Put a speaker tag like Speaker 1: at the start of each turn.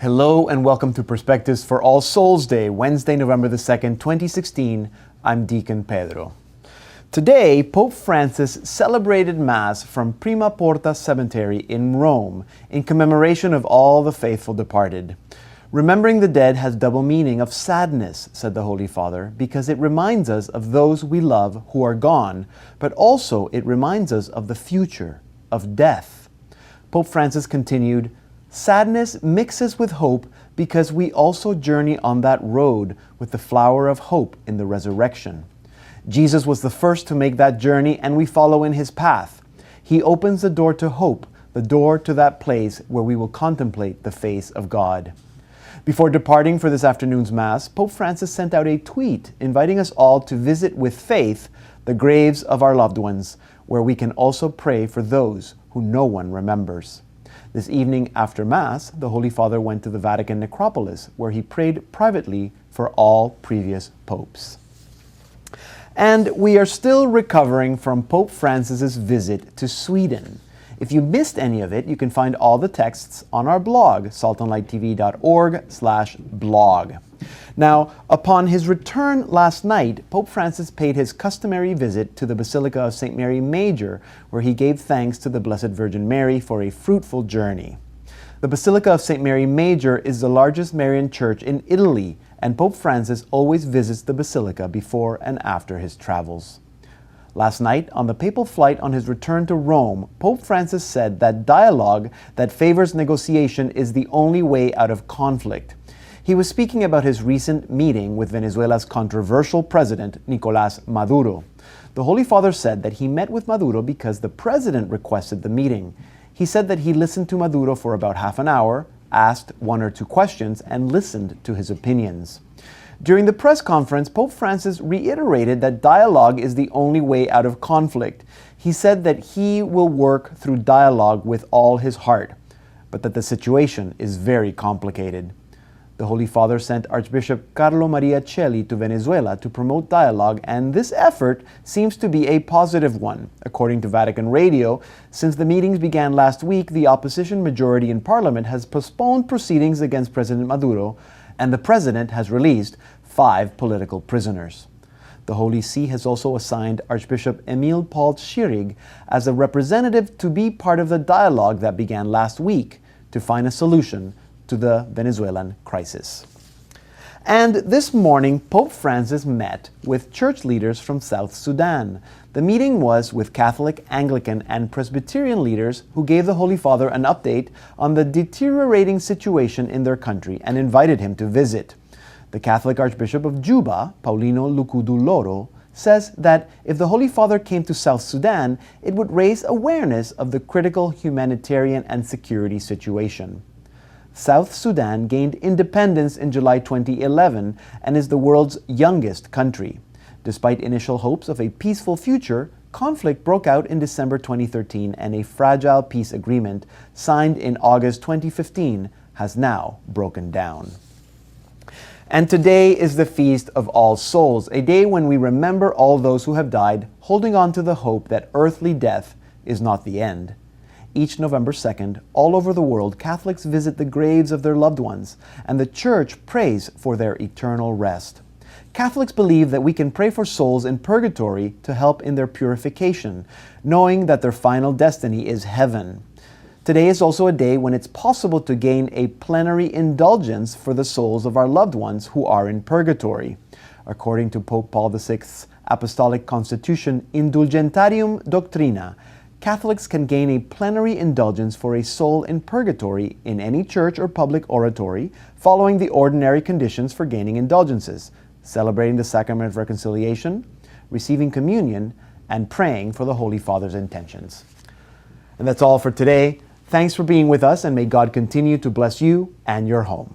Speaker 1: Hello and welcome to Perspectives for All Souls Day, Wednesday, November the 2nd, 2016. I'm Deacon Pedro. Today, Pope Francis celebrated Mass from Prima Porta Cemetery in Rome in commemoration of all the faithful departed. Remembering the dead has double meaning of sadness, said the Holy Father, because it reminds us of those we love who are gone, but also it reminds us of the future, of death. Pope Francis continued, "Sadness mixes with hope because we also journey on that road with the flower of hope in the resurrection. Jesus was the first to make that journey and we follow in his path. He opens the door to hope, the door to that place where we will contemplate the face of God." Before departing for this afternoon's Mass, Pope Francis sent out a tweet inviting us all to visit with faith the graves of our loved ones, where we can also pray for those who no one remembers. This evening after Mass, the Holy Father went to the Vatican necropolis, where he prayed privately for all previous popes. And we are still recovering from Pope Francis's visit to Sweden. If you missed any of it, you can find all the texts on our blog, saltandlighttv.org/blog. Now, upon his return last night, Pope Francis paid his customary visit to the Basilica of St. Mary Major, where he gave thanks to the Blessed Virgin Mary for a fruitful journey. The Basilica of St. Mary Major is the largest Marian church in Italy, and Pope Francis always visits the Basilica before and after his travels. Last night, on the papal flight on his return to Rome, Pope Francis said that dialogue that favors negotiation is the only way out of conflict. He was speaking about his recent meeting with Venezuela's controversial president, Nicolas Maduro. The Holy Father said that he met with Maduro because the president requested the meeting. He said that he listened to Maduro for about half an hour, asked one or two questions, and listened to his opinions. During the press conference, Pope Francis reiterated that dialogue is the only way out of conflict. He said that he will work through dialogue with all his heart, but that the situation is very complicated. The Holy Father sent Archbishop Carlo Maria Celli to Venezuela to promote dialogue, and this effort seems to be a positive one. According to Vatican Radio, since the meetings began last week, the opposition majority in Parliament has postponed proceedings against President Maduro, and the President has released 5 political prisoners. The Holy See has also assigned Archbishop Emil Paul Schirig as a representative to be part of the dialogue that began last week to find a solution to the Venezuelan crisis. And this morning, Pope Francis met with church leaders from South Sudan. The meeting was with Catholic, Anglican, and Presbyterian leaders who gave the Holy Father an update on the deteriorating situation in their country and invited him to visit. The Catholic Archbishop of Juba, Paulino Lukudu Loro, says that if the Holy Father came to South Sudan, it would raise awareness of the critical humanitarian and security situation. South Sudan gained independence in July 2011 and is the world's youngest country. Despite initial hopes of a peaceful future, conflict broke out in December 2013 and a fragile peace agreement signed in August 2015 has now broken down. And today is the Feast of All Souls, a day when we remember all those who have died, holding on to the hope that earthly death is not the end. Each November 2nd, all over the world, Catholics visit the graves of their loved ones, and the Church prays for their eternal rest. Catholics believe that we can pray for souls in purgatory to help in their purification, knowing that their final destiny is heaven. Today is also a day when it's possible to gain a plenary indulgence for the souls of our loved ones who are in purgatory. According to Pope Paul VI's Apostolic Constitution, Indulgentiarum Doctrina, Catholics can gain a plenary indulgence for a soul in purgatory in any church or public oratory, following the ordinary conditions for gaining indulgences: celebrating the Sacrament of Reconciliation, receiving communion, and praying for the Holy Father's intentions. And that's all for today. Thanks for being with us, and may God continue to bless you and your home.